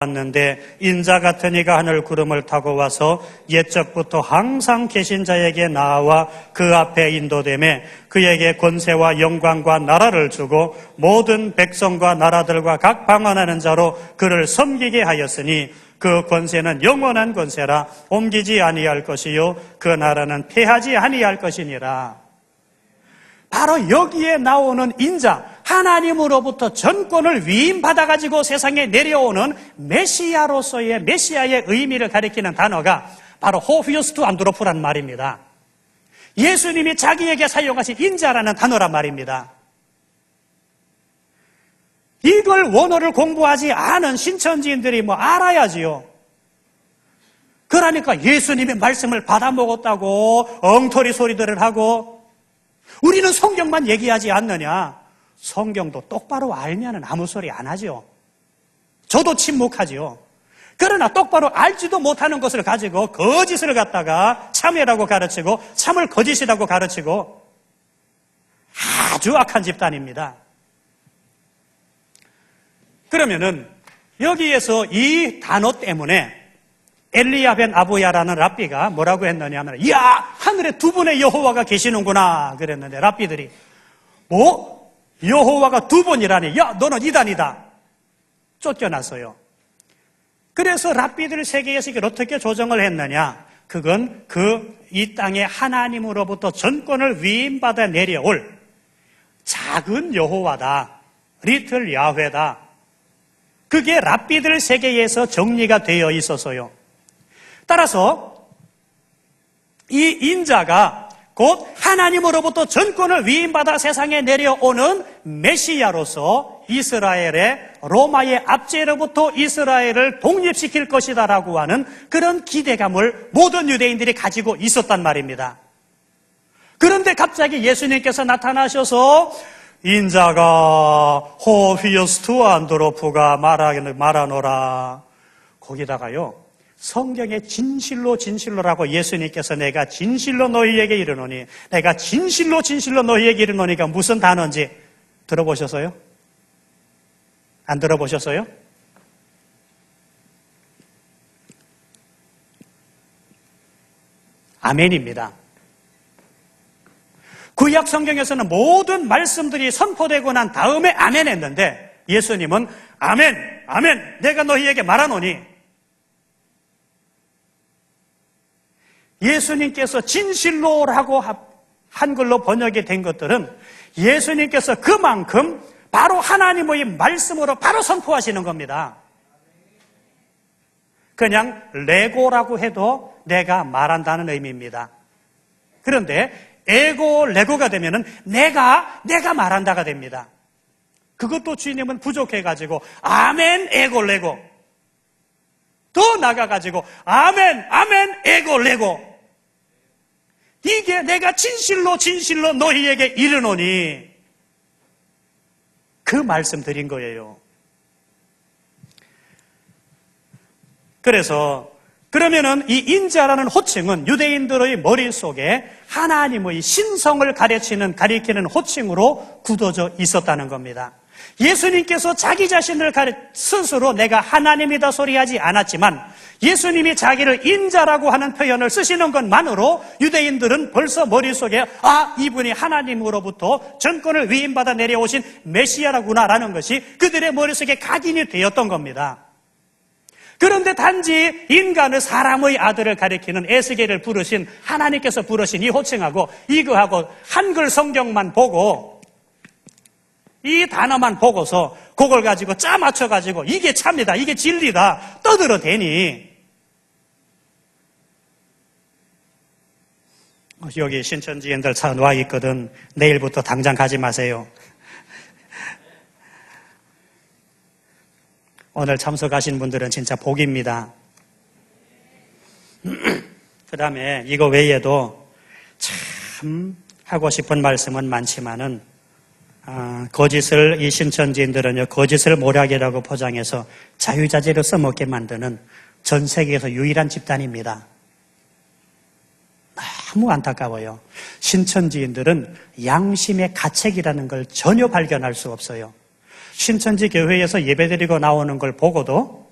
왔는데 인자 같은 이가 하늘 구름을 타고 와서 옛적부터 항상 계신 자에게 나와 그 앞에 인도되매 그에게 권세와 영광과 나라를 주고 모든 백성과 나라들과 각 방언하는 자로 그를 섬기게 하였으니 그 권세는 영원한 권세라 옮기지 아니할 것이요 그 나라는 패하지 아니할 것이니라. 바로 여기에 나오는 인자, 하나님으로부터 전권을 위임받아가지고 세상에 내려오는 메시아로서의 메시아의 의미를 가리키는 단어가 바로 호피오스 안드로프란 말입니다. 예수님이 자기에게 사용하신 인자라는 단어란 말입니다. 이걸 원어를 공부하지 않은 신천지인들이 알아야지요. 그러니까 예수님의 말씀을 받아먹었다고 엉터리 소리들을 하고 우리는 성경만 얘기하지 않느냐. 성경도 똑바로 알면 아무 소리 안 하죠. 저도 침묵하지요. 그러나 똑바로 알지도 못하는 것을 가지고 거짓을 갖다가 참이라고 가르치고 참을 거짓이라고 가르치고 아주 악한 집단입니다. 그러면은 여기에서 이 단어 때문에 엘리야 벤 아부야라는 랍비가 뭐라고 했느냐 하면 이야 하늘에 두 분의 여호와가 계시는구나 그랬는데 랍비들이 여호와가 두 분이라니 야 너는 이단이다 쫓겨났어요. 그래서 랍비들 세계에서 이걸 어떻게 조정을 했느냐 그건 이 땅에 하나님으로부터 전권을 위임받아 내려올 작은 여호와다 리틀 야훼다 그게 랍비들 세계에서 정리가 되어 있어서요. 따라서 이 인자가 곧 하나님으로부터 전권을 위임받아 세상에 내려오는 메시아로서 이스라엘의 로마의 압제로부터 이스라엘을 독립시킬 것이다라고 하는 그런 기대감을 모든 유대인들이 가지고 있었단 말입니다. 그런데 갑자기 예수님께서 나타나셔서 인자가 호피오스 안드로프가 말하노라 거기다가요 성경의 진실로라고 예수님께서 내가 진실로 너희에게 이르노니 내가 진실로 너희에게 이르노니가 무슨 단어인지 들어보셨어요? 안 들어보셨어요? 아멘입니다. 구약 성경에서는 모든 말씀들이 선포되고 난 다음에 아멘 했는데 예수님은 아멘 내가 너희에게 말하노니 예수님께서 진실로라고 한글로 번역이 된 것들은 예수님께서 그만큼 바로 하나님의 말씀으로 바로 선포하시는 겁니다. 그냥 레고라고 해도 내가 말한다는 의미입니다. 그런데 에고 레고가 되면은 내가 말한다가 됩니다. 그것도 주님은 부족해가지고 아멘 에고 레고 더 나가가지고 아멘 에고 레고 이게 내가 진실로 너희에게 이르노니 그 말씀 드린 거예요. 그러면은 이 인자라는 호칭은 유대인들의 머릿속에 하나님의 신성을 가리키는 호칭으로 굳어져 있었다는 겁니다. 예수님께서 자기 자신을 스스로 내가 하나님이다 소리하지 않았지만 예수님이 자기를 인자라고 하는 표현을 쓰시는 것만으로 유대인들은 벌써 머릿속에 이분이 하나님으로부터 전권을 위임받아 내려오신 메시아라구나라는 것이 그들의 머릿속에 각인이 되었던 겁니다. 그런데 단지 인간의 사람의 아들을 가리키는 에스겔을 부르신 하나님께서 부르신 이 호칭하고 이거하고 한글 성경만 보고 이 단어만 보고서 그걸 가지고 짜 맞춰가지고 이게 참이다 이게 진리다 떠들어대니 여기 신천지인들 차 와 있거든. 내일부터 당장 가지 마세요. 오늘 참석하신 분들은 진짜 복입니다. 그 다음에 이거 외에도 참 하고 싶은 말씀은 많지만은 거짓을 이 신천지인들은요 거짓을 모략이라고 포장해서 자유자재로 써먹게 만드는 전 세계에서 유일한 집단입니다. 너무 안타까워요. 신천지인들은 양심의 가책이라는 걸 전혀 발견할 수 없어요. 신천지 교회에서 예배드리고 나오는 걸 보고도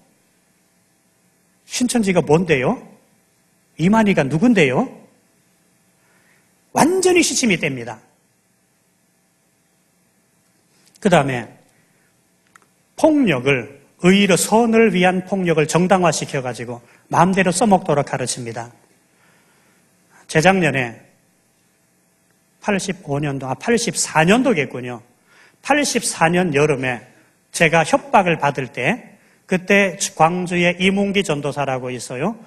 신천지가 뭔데요? 이만희가 누군데요? 완전히 시침이 뗍니다. 그 다음에 폭력을, 의로 선을 위한 폭력을 정당화시켜가지고 마음대로 써먹도록 가르칩니다. 재작년에 84년도겠군요. 84년 여름에 제가 협박을 받을 때, 그때 광주에 이문기 전도사라고 있어요.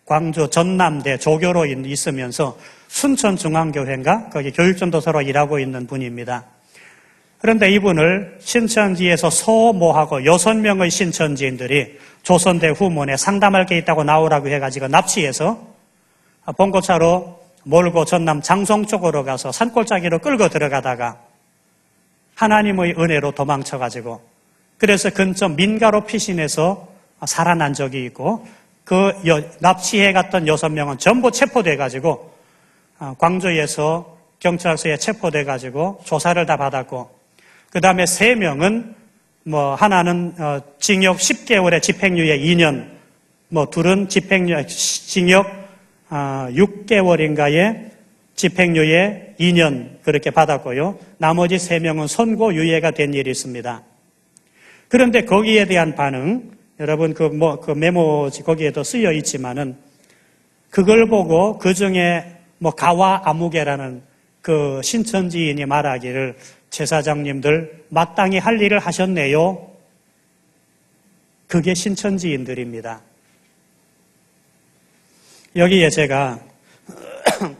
광주 전남대 조교로 있으면서 순천중앙교회인가? 거기 교육전도사로 일하고 있는 분입니다. 그런데 이분을 신천지에서 소모하고 6명의 신천지인들이 조선대 후문에 상담할 게 있다고 나오라고 해가지고 납치해서 봉고차로 몰고 전남 장송 쪽으로 가서 산골짜기로 끌고 들어가다가 하나님의 은혜로 도망쳐가지고, 그래서 근처 민가로 피신해서 살아난 적이 있고, 그 납치해 갔던 6명은 전부 체포돼가지고 광주에서 경찰서에 체포돼가지고 조사를 다 받았고, 그 다음에 3명은 하나는 징역 10개월에 집행유예 2년, 둘은 징역 6개월인가에 집행유예 2년 그렇게 받았고요. 나머지 3명은 선고유예가 된 일이 있습니다. 그런데 거기에 대한 반응, 여러분 그 메모 거기에도 쓰여 있지만은, 그걸 보고 그 중에 가와 아무개라는 그 신천지인이 말하기를, 제사장님들 마땅히 할 일을 하셨네요. 그게 신천지인들입니다. 여기에 제가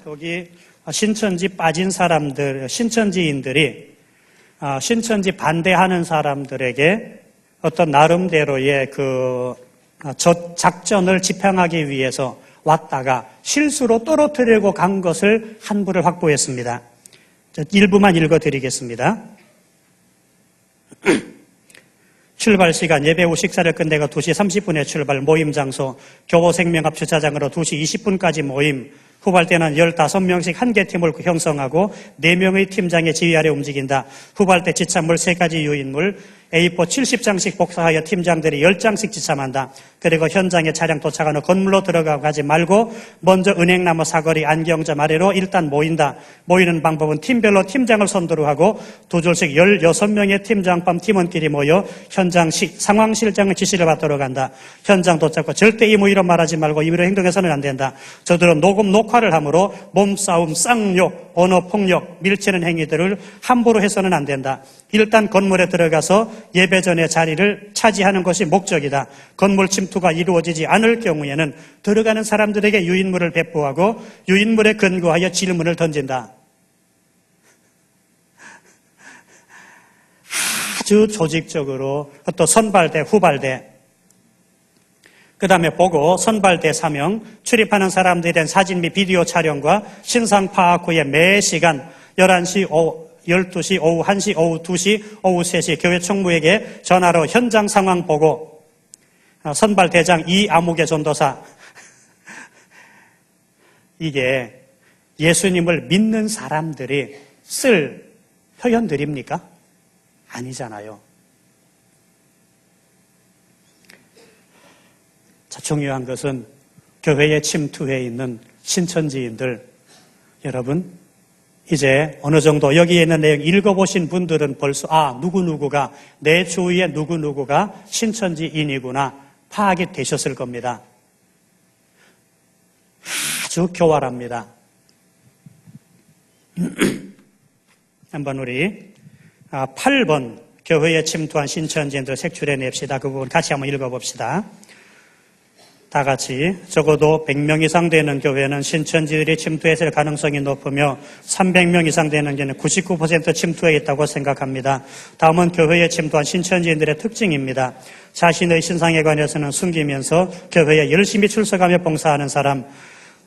거기 신천지 빠진 사람들, 신천지인들이 신천지 반대하는 사람들에게 어떤 나름대로의 그 작전을 집행하기 위해서 왔다가 실수로 떨어뜨리고 간 것을 한 부를 확보했습니다. 일부만 읽어드리겠습니다. 출발 시간, 예배 후 식사를 끝내고 2시 30분에 출발, 모임 장소, 교보생명합 주차장으로 2시 20분까지 모임, 후발대는 15명씩 한 개 팀을 형성하고 4명의 팀장의 지휘 아래 움직인다. 후발대 지참물 3가지 유인물, A4 70장씩 복사하여 팀장들이 10장씩 지참한다. 그리고 현장에 차량 도착한 후 건물로 들어가지 말고 먼저 은행나무 사거리 안경점 아래로 일단 모인다. 모이는 방법은 팀별로 팀장을 선두로 하고 2줄씩 16명의 팀장밤 팀원끼리 모여 현장 상황 실장의 지시를 받도록 한다. 현장 도착 후 절대 임의로 말하지 말고 임의로 행동해서는 안 된다. 저들은 녹화를 하므로 몸싸움, 쌍욕, 언어폭력, 밀치는 행위들을 함부로 해서는 안 된다. 일단 건물에 들어가서 예배 전에 자리를 차지하는 것이 목적이다. 건물 침투가 이루어지지 않을 경우에는 들어가는 사람들에게 유인물을 배포하고 유인물에 근거하여 질문을 던진다. 아주 조직적으로 또 선발대, 후발대, 그 다음에 보고 선발대 사명, 출입하는 사람들에 대한 사진 및 비디오 촬영과 신상 파악 후에 매 시간 11시, 12시, 오후 1시, 오후 2시, 오후 3시 교회 총무에게 전화로 현장 상황 보고, 선발대장 이아무개 전도사. 이게 예수님을 믿는 사람들이 쓸 표현들입니까? 아니잖아요. 자, 중요한 것은 교회에 침투해 있는 신천지인들, 여러분, 이제 어느 정도 여기에 있는 내용 읽어보신 분들은 벌써 누구누구가, 내 주위에 누구누구가 신천지인이구나 파악이 되셨을 겁니다. 아주 교활합니다. 한번 우리 8번 교회에 침투한 신천지인들 색출해 냅시다. 그 부분 같이 한번 읽어봅시다. 다 같이. 적어도 100명 이상 되는 교회는 신천지들이 침투했을 가능성이 높으며 300명 이상 되는 교회는 99% 침투해 있다고 생각합니다. 다음은 교회에 침투한 신천지인들의 특징입니다. 자신의 신상에 관해서는 숨기면서 교회에 열심히 출석하며 봉사하는 사람,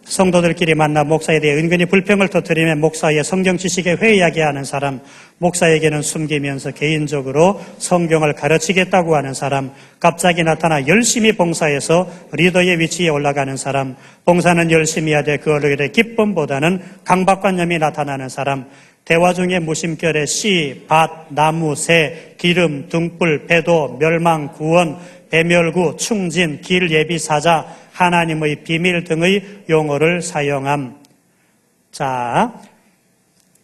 성도들끼리 만나 목사에 대해 은근히 불평을 터뜨리며 목사의 성경 지식에 회의하게 하는 사람, 목사에게는 숨기면서 개인적으로 성경을 가르치겠다고 하는 사람, 갑자기 나타나 열심히 봉사해서 리더의 위치에 올라가는 사람, 봉사는 열심히 해야 돼 그걸로 인해 기쁨보다는 강박관념이 나타나는 사람, 대화 중에 무심결에 씨, 밭, 나무, 새, 기름, 등불, 배도, 멸망, 구원, 배멸구, 충진, 길 예비 사자, 하나님의 비밀 등의 용어를 사용함. 자,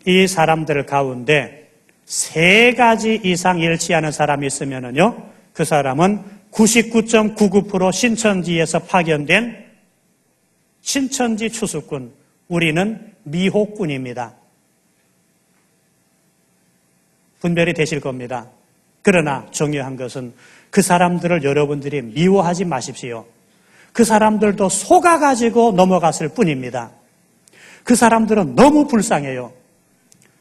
이 사람들 가운데 3가지 이상 일치하는 사람이 있으면요, 그 사람은 99.99% 신천지에서 파견된 신천지 추수꾼, 우리는 미호꾼입니다. 분별이 되실 겁니다. 그러나 중요한 것은 그 사람들을 여러분들이 미워하지 마십시오. 그 사람들도 속아가지고 넘어갔을 뿐입니다. 그 사람들은 너무 불쌍해요.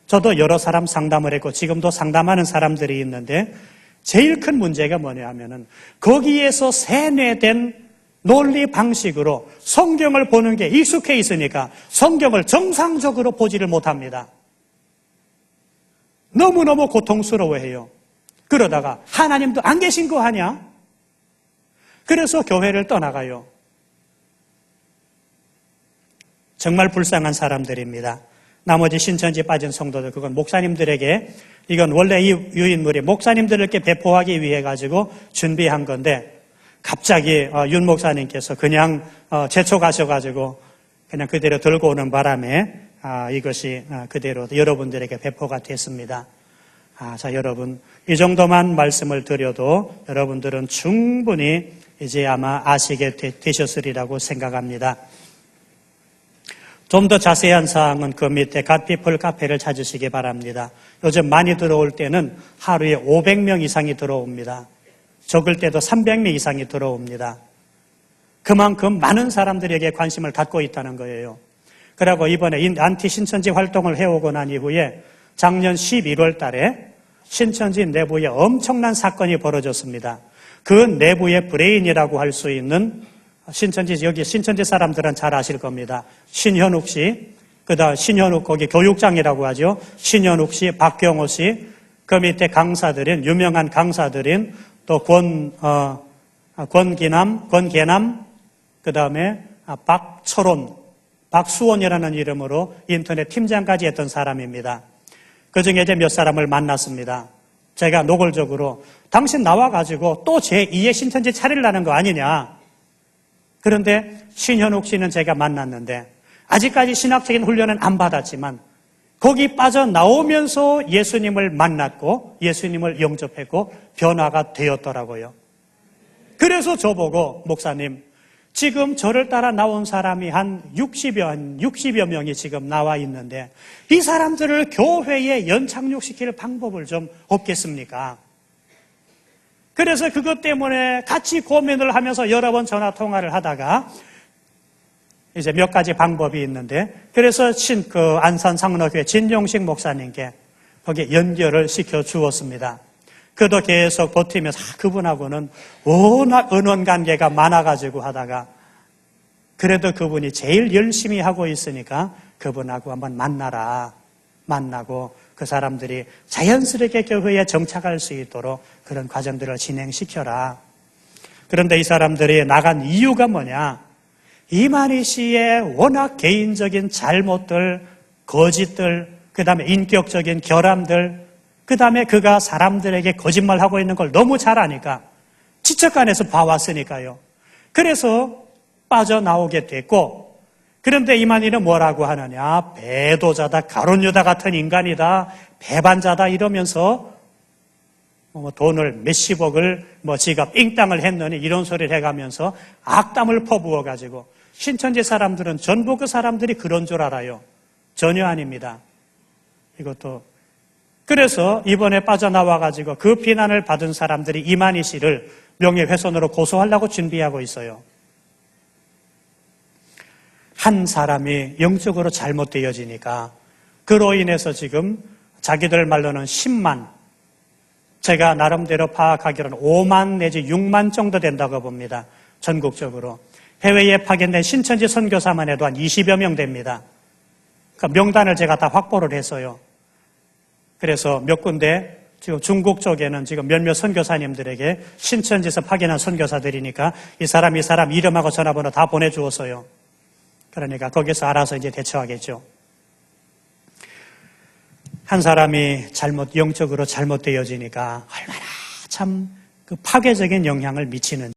저도 여러 사람 상담을 했고 지금도 상담하는 사람들이 있는데 제일 큰 문제가 뭐냐 하면은 거기에서 세뇌된 논리 방식으로 성경을 보는 게 익숙해 있으니까 성경을 정상적으로 보지를 못합니다. 너무너무 고통스러워해요. 그러다가 하나님도 안 계신 거 아니야? 그래서 교회를 떠나가요. 정말 불쌍한 사람들입니다. 나머지 신천지 빠진 성도들, 그건 목사님들에게, 이건 원래 이 유인물이 목사님들에게 배포하기 위해 가지고 준비한 건데 갑자기 윤 목사님께서 그냥 제초가셔가지고 그냥 그대로 들고 오는 바람에 이것이 그대로 여러분들에게 배포가 됐습니다. 자, 여러분, 이 정도만 말씀을 드려도 여러분들은 충분히 이제 아마 아시게 되셨으리라고 생각합니다. 좀 더 자세한 사항은 그 밑에 갓피플 카페를 찾으시기 바랍니다. 요즘 많이 들어올 때는 하루에 500명 이상이 들어옵니다. 적을 때도 300명 이상이 들어옵니다. 그만큼 많은 사람들에게 관심을 갖고 있다는 거예요. 그리고 이번에 안티 신천지 활동을 해오고 난 이후에 작년 11월 달에 신천지 내부에 엄청난 사건이 벌어졌습니다. 그 내부의 브레인이라고 할 수 있는 여기 신천지 사람들은 잘 아실 겁니다. 신현욱 씨, 그다음 신현욱 거기 교육장이라고 하죠. 신현욱 씨, 박경호 씨, 그 밑에 강사들인 유명한 강사들인 또 권계남, 그다음에 박철원, 박수원이라는 이름으로 인터넷 팀장까지 했던 사람입니다. 그중에 이제 몇 사람을 만났습니다. 제가 노골적으로 당신 나와가지고 또 제2의 신천지 차리려는 거 아니냐. 그런데 신현욱 씨는 제가 만났는데 아직까지 신학적인 훈련은 안 받았지만 거기 빠져나오면서 예수님을 만났고 예수님을 영접했고 변화가 되었더라고요. 그래서 저보고 목사님, 지금 저를 따라 나온 사람이 한 60여 명이 지금 나와 있는데 이 사람들을 교회에 연착륙시킬 방법을 좀 없겠습니까? 그래서 그것 때문에 같이 고민을 하면서 여러 번 전화 통화를 하다가 이제 몇 가지 방법이 있는데 그래서 안산 상로교회 진용식 목사님께 거기에 연결을 시켜 주었습니다. 그도 계속 버티면서 그분하고는 워낙 은원관계가 많아가지고 하다가 그래도 그분이 제일 열심히 하고 있으니까 그분하고 한번 만나고 그 사람들이 자연스럽게 교회에 정착할 수 있도록 그런 과정들을 진행시켜라. 그런데 이 사람들이 나간 이유가 뭐냐? 이만희 씨의 워낙 개인적인 잘못들, 거짓들, 그 다음에 인격적인 결함들, 그 다음에 그가 사람들에게 거짓말하고 있는 걸 너무 잘 아니까 지척간에서 봐왔으니까요. 그래서 빠져나오게 됐고, 그런데 이만희는 뭐라고 하느냐? 배도자다, 가룟유다 같은 인간이다, 배반자다 이러면서 돈을 몇십억을 지가 삥땅을 했느니 이런 소리를 해가면서 악담을 퍼부어가지고 신천지 사람들은 전부 그 사람들이 그런 줄 알아요. 전혀 아닙니다. 이것도 그래서 이번에 빠져나와가지고 그 비난을 받은 사람들이 이만희 씨를 명예훼손으로 고소하려고 준비하고 있어요. 한 사람이 영적으로 잘못되어지니까 그로 인해서 지금 자기들 말로는 10만, 제가 나름대로 파악하기로는 5만 내지 6만 정도 된다고 봅니다. 전국적으로. 해외에 파견된 신천지 선교사만 해도 한 20여 명 됩니다. 그러니까 명단을 제가 다 확보를 했어요. 그래서 몇 군데 지금 중국 쪽에는 지금 몇몇 선교사님들에게 신천지에서 파견한 선교사들이니까 이 사람 이름하고 전화번호 다 보내주었어요. 그러니까 거기서 알아서 이제 대처하겠죠. 한 사람이 영적으로 잘못되어지니까 얼마나 참 그 파괴적인 영향을 미치는지